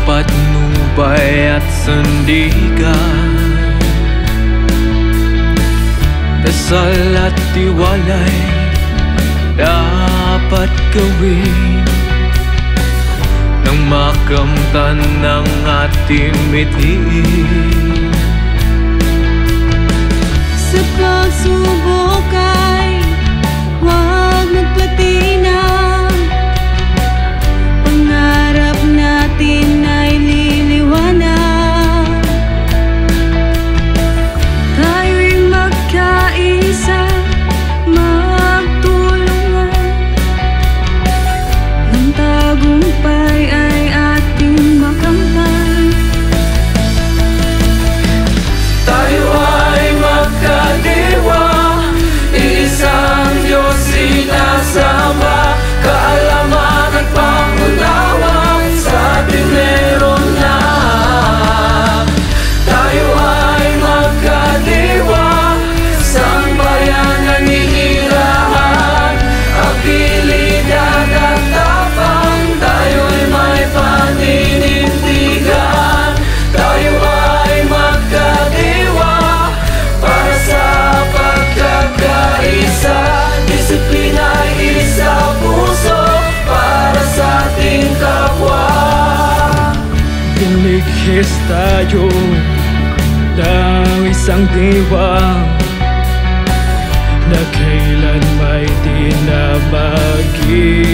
patnubay at sandigan, dasal at tiwalay dapat gawin nang makamtan ng ating mithiin. Sa pagsubok ay huwag magpatinag, pangarap natin ay liliwanag. Tayo'y magkaisa, magtulungan, ng tagumpay ay ating makamtan. Tayo ay magkadiwa, isang Diyos sinasama, kaalaman at pangunawa sa ating meron na. Tayo ay magkadiwa, isang bayan na ninirahan, abilidad at tapang, tayo'y may paninindigan. Tayo ay magkadiwa para sa pagkakaisa, disiplina'y isa puso para sa ating kapwa. Binighis tayo ng isang diwa na kailan may di na magigiba.